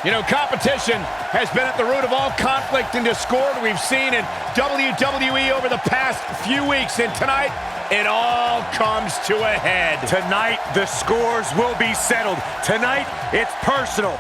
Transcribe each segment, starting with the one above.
You know, competition has been at the root of all conflict and discord we've seen in WWE over the past few weeks. And tonight, it all comes to a head. Tonight, the scores will be settled. Tonight, it's personal.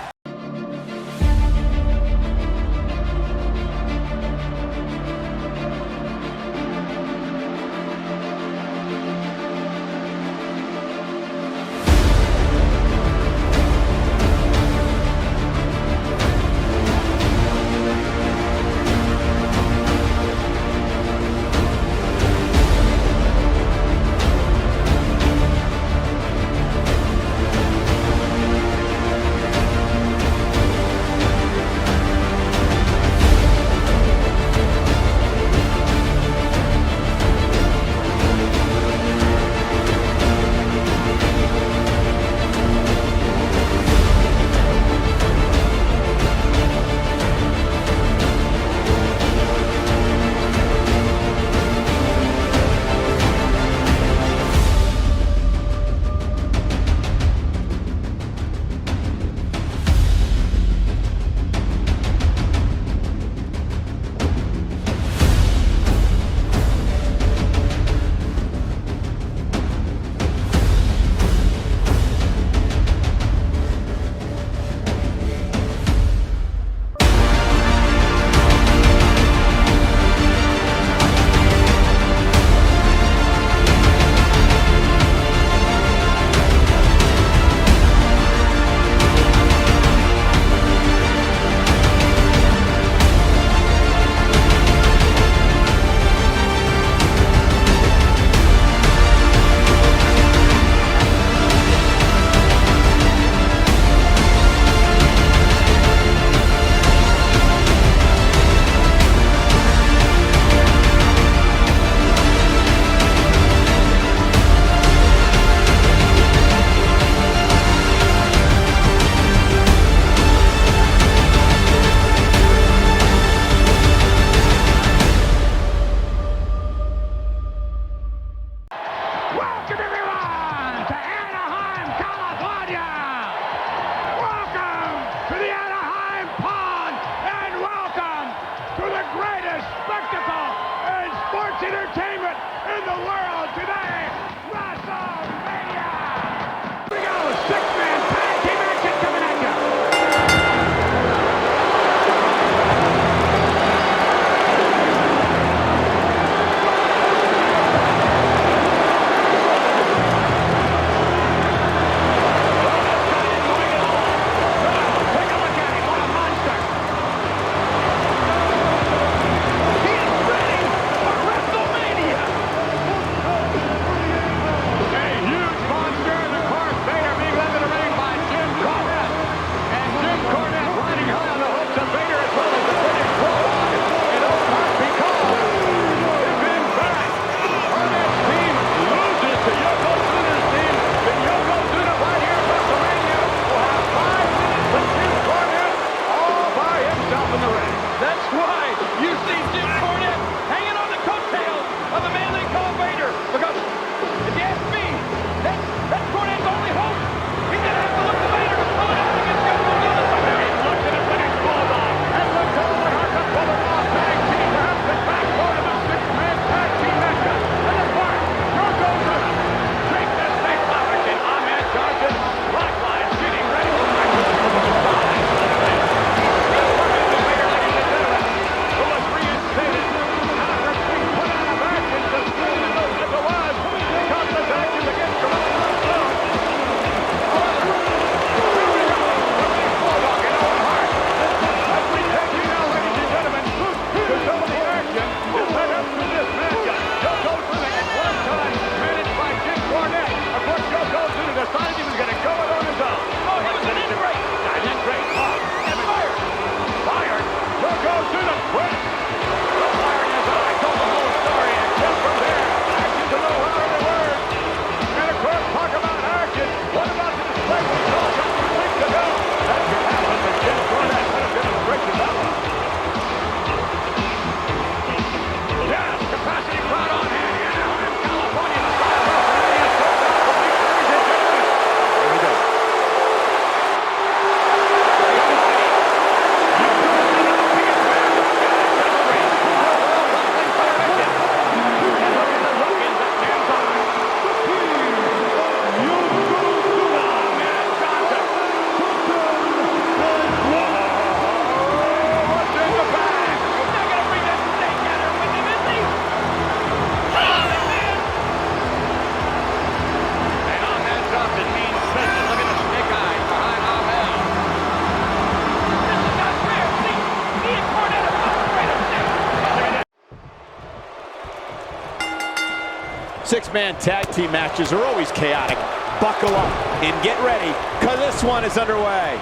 Six-man tag team matches are always chaotic. Buckle up and get ready, because this one is underway.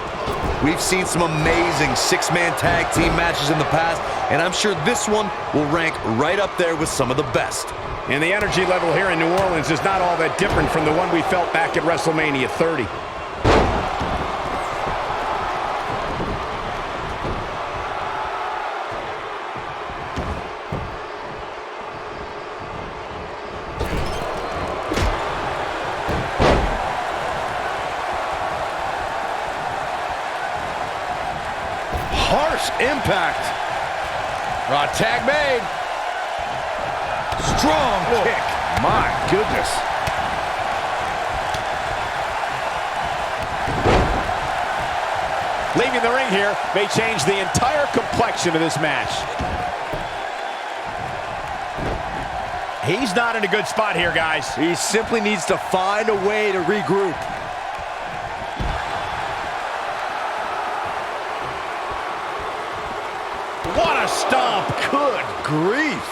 We've seen some amazing six-man tag team matches in the past, and I'm sure this one will rank right up there with some of the best. And the energy level here in New Orleans is not all that different from the one we felt back at WrestleMania 30. Harsh impact. Raw tag made. Strong kick. My goodness. Leaving the ring here may change the entire complexion of this match. He's not in a good spot here, guys. He simply needs to find a way to regroup. What a stomp. Good grief.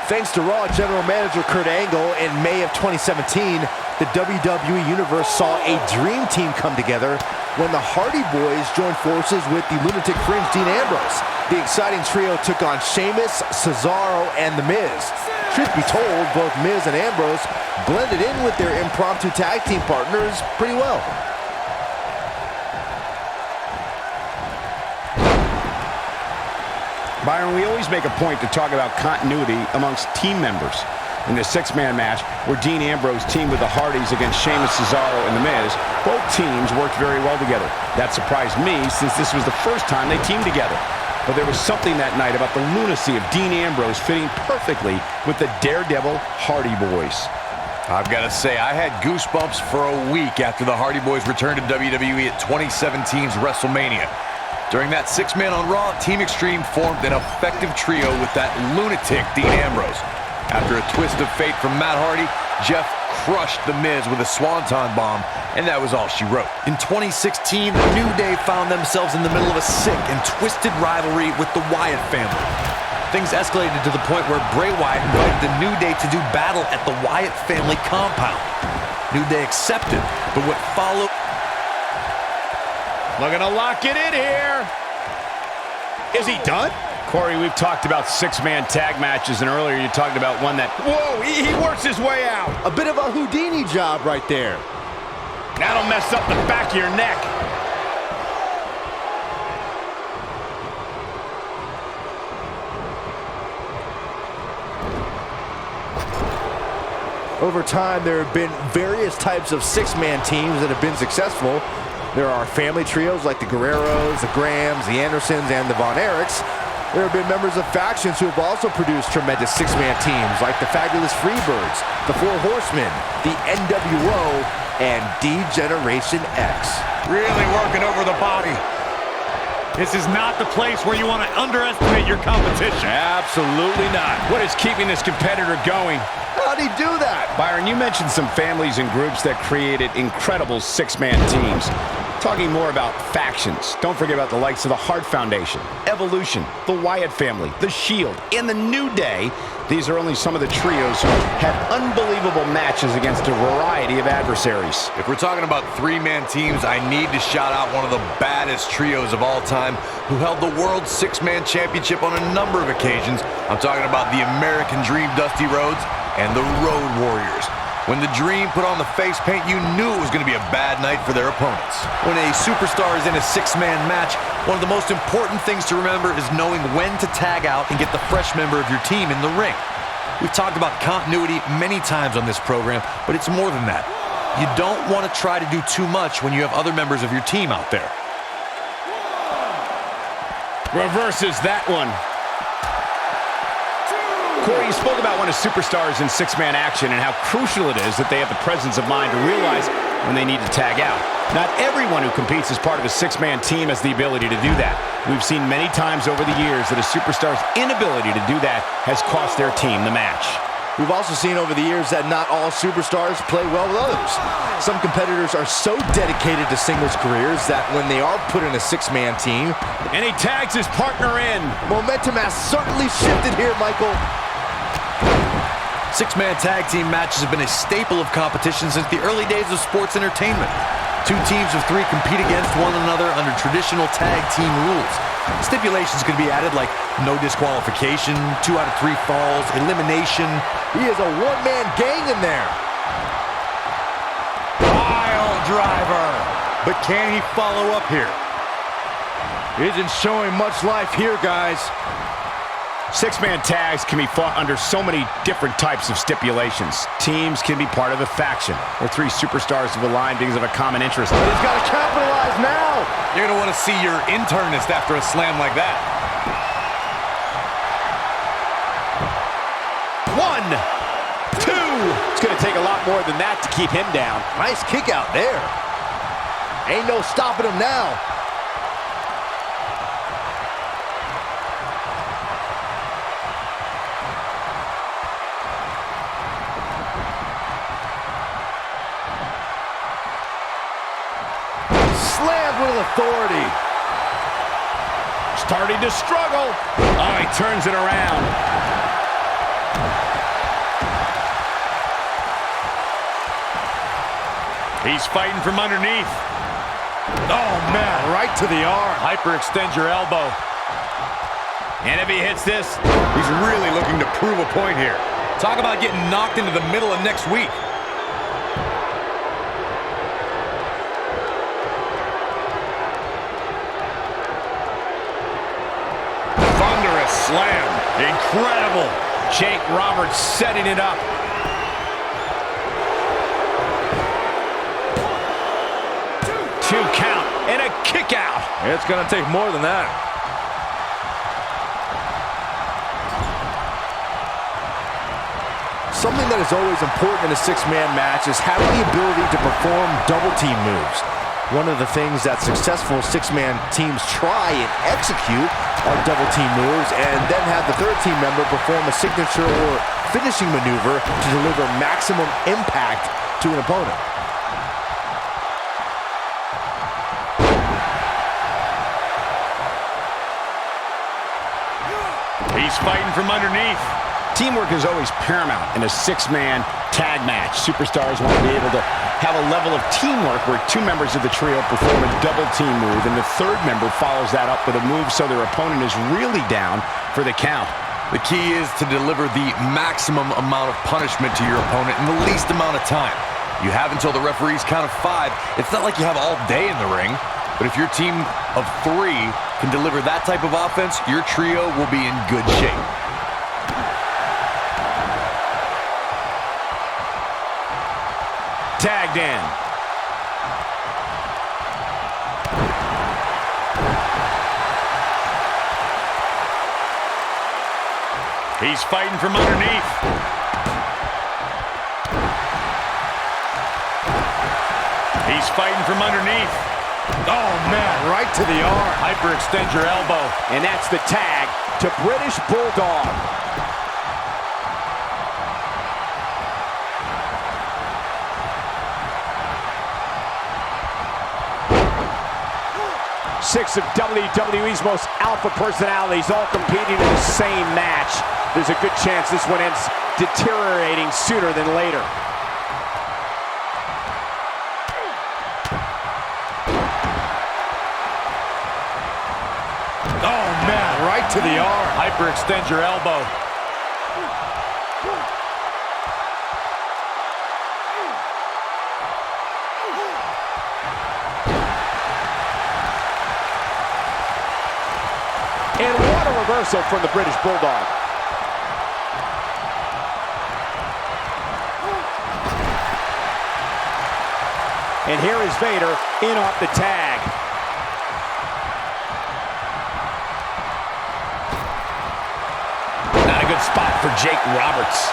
Thanks to Raw General Manager Kurt Angle, in May of 2017, the WWE Universe saw a dream team come together when the Hardy Boys joined forces with the Lunatic Fringe Dean Ambrose. The exciting trio took on Sheamus, Cesaro, and The Miz. Truth be told, both Miz and Ambrose blended in with their impromptu tag team partners pretty well. Byron, we always make a point to talk about continuity amongst team members. In the six-man match, where Dean Ambrose teamed with the Hardys against Sheamus, Cesaro, and The Miz, both teams worked very well together. That surprised me, since this was the first time they teamed together. But there was something that night about the lunacy of Dean Ambrose fitting perfectly with the Daredevil Hardy Boys. I've got to say, I had goosebumps for a week after the Hardy Boys returned to WWE at 2017's WrestleMania. During that six-man on Raw, Team Extreme formed an effective trio with that lunatic Dean Ambrose. After a twist of fate from Matt Hardy, Jeff crushed The Miz with a swanton bomb, and that was all she wrote. In 2016, the New Day found themselves in the middle of a sick and twisted rivalry with the Wyatt family. Things escalated to the point where Bray Wyatt invited the New Day to do battle at the Wyatt family compound. New Day accepted, but what followed... Looking to lock it in here. Is he done? Corey, we've talked about six-man tag matches, and earlier you talked about one that... Whoa, he works his way out. A bit of a Houdini job right there. That'll mess up the back of your neck. Over time, there have been various types of six-man teams that have been successful. There are family trios like the Guerreros, the Grahams, the Andersons, and the Von Erichs. There have been members of factions who have also produced tremendous six-man teams like the Fabulous Freebirds, the Four Horsemen, the NWO, and D-Generation X. Really working over the body. This is not the place where you want to underestimate your competition. Absolutely not. What is keeping this competitor going? How'd he do that? Byron, you mentioned some families and groups that created incredible six-man teams. Talking more about factions, don't forget about the likes of the Hart Foundation, Evolution, the Wyatt family, the Shield, and the New Day. These are only some of the trios who have unbelievable matches against a variety of adversaries. If we're talking about three-man teams, I need to shout out one of the baddest trios of all time who held the World Six-Man Championship on a number of occasions. I'm talking about the American Dream Dusty Rhodes and the Road Warriors. When the Dream put on the face paint, you knew it was going to be a bad night for their opponents. When a superstar is in a six-man match, one of the most important things to remember is knowing when to tag out and get the fresh member of your team in the ring. We've talked about continuity many times on this program, but it's more than that. You don't want to try to do too much when you have other members of your team out there. Reverses that one. Corey, you spoke about one of superstars in six-man action and how crucial it is that they have the presence of mind to realize when they need to tag out. Not everyone who competes as part of a six-man team has the ability to do that. We've seen many times over the years that a superstar's inability to do that has cost their team the match. We've also seen over the years that not all superstars play well with others. Some competitors are so dedicated to singles careers that when they are put in a six-man team... And he tags his partner in. Momentum has certainly shifted here, Michael. Six-man tag team matches have been a staple of competition since the early days of sports entertainment. Two teams of three compete against one another under traditional tag team rules. Stipulations can be added like no disqualification, 2 out of 3 falls, elimination. He is a one-man gang in there. Pile driver. But can he follow up here? Isn't showing much life here, guys. Six-man tags can be fought under so many different types of stipulations. Teams can be part of a faction, or 3 superstars have aligned because of a common interest. But he's got to capitalize now. You're going to want to see your internist after a slam like that. 1, 2. It's going to take a lot more than that to keep him down. Nice kick out there. Ain't no stopping him now. Slammed with authority. Starting to struggle. Oh, he turns it around. He's fighting from underneath. Oh, man. Right to the arm. Hyperextend your elbow. And if he hits this, He's really looking to prove a point here. Talk about getting knocked into the middle of next week. Thunderous slam. Incredible. Jake Roberts setting it up. Two count and a kick out. It's going to take more than that. Something that is always important in a six-man match is having the ability to perform double team moves. One of the things that successful six-man teams try and execute are double team moves and then have the third team member perform a signature or finishing maneuver to deliver maximum impact to an opponent. He's fighting from underneath. Teamwork is always paramount in a six-man tag match. Superstars want to be able to have a level of teamwork where 2 members of the trio perform a double team move and the third member follows that up with a move so their opponent is really down for the count. The key is to deliver the maximum amount of punishment to your opponent in the least amount of time. You have until the referee's count of 5. It's not like you have all day in the ring, but if your team of 3 can deliver that type of offense, your trio will be in good shape. Tagged in. He's fighting from underneath. He's fighting from underneath. Oh, man, right to the arm. Hyperextend your elbow. And that's the tag to British Bulldog. Six of WWE's most alpha personalities all competing in the same match. There's a good chance this one ends deteriorating sooner than later. Oh, man, right to the arm. Hyperextend your elbow. And what a reversal from the British Bulldog. And here is Vader in off the tag. Not a good spot for Jake Roberts.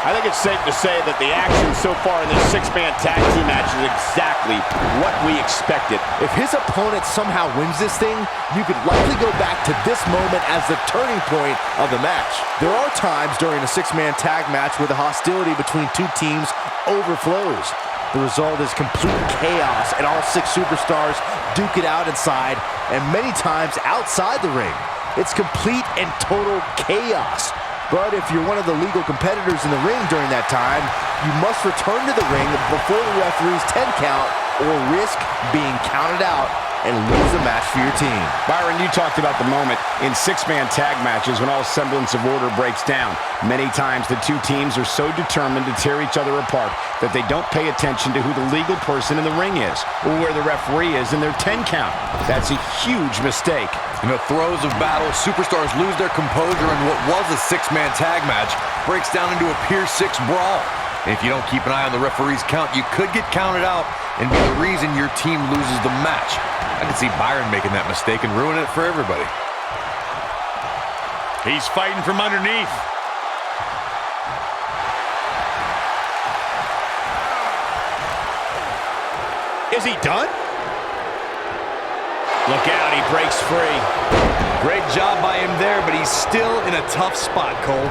I think it's safe to say that the action so far in this six-man tag team match is exactly what we expected. If his opponent somehow wins this thing, you could likely go back to this moment as the turning point of the match. There are times during a six-man tag match where the hostility between two teams overflows. The result is complete chaos, and all six superstars duke it out inside, and many times outside the ring. It's complete and total chaos. But if you're one of the legal competitors in the ring during that time, you must return to the ring before the referee's 10 count or risk being counted out and lose the match for your team. Byron, you talked about the moment in six-man tag matches when all semblance of order breaks down. Many times the two teams are so determined to tear each other apart that they don't pay attention to who the legal person in the ring is or where the referee is in their 10 count. That's a huge mistake. In the throes of battle, superstars lose their composure, and what was a six-man tag match breaks down into a Pier 6 brawl. And if you don't keep an eye on the referee's count, you could get counted out and be the reason your team loses the match. I can see Byron making that mistake and ruining it for everybody. He's fighting from underneath. Is he done? Look out, he breaks free. Great job by him there, but he's still in a tough spot, Cole.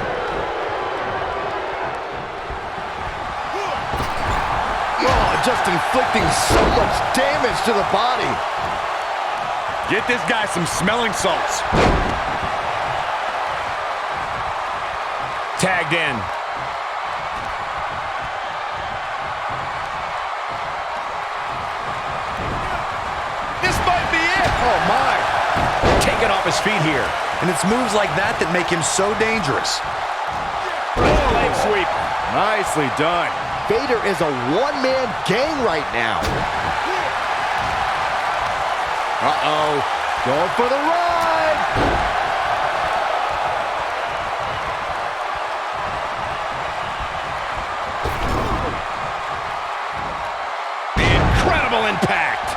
Oh, just inflicting so much damage to the body. Get this guy some smelling salts. Tagged in. This might be it. Oh, my. Taken off his feet here. And it's moves like that that make him so dangerous. Oh, leg sweep. Nicely done. Vader is a one-man gang right now. Uh-oh. Going for the ride. Incredible impact.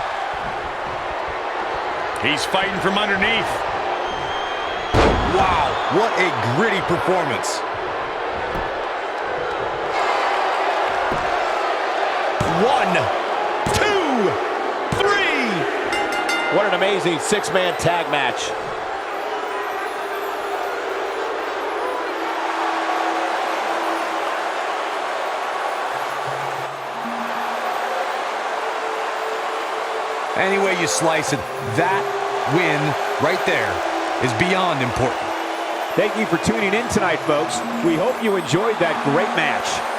He's fighting from underneath. Wow, what a gritty performance. One, two, three. What an amazing six-man tag match. Any way you slice it, that win right there is beyond important. Thank you for tuning in tonight, folks. We hope you enjoyed that great match.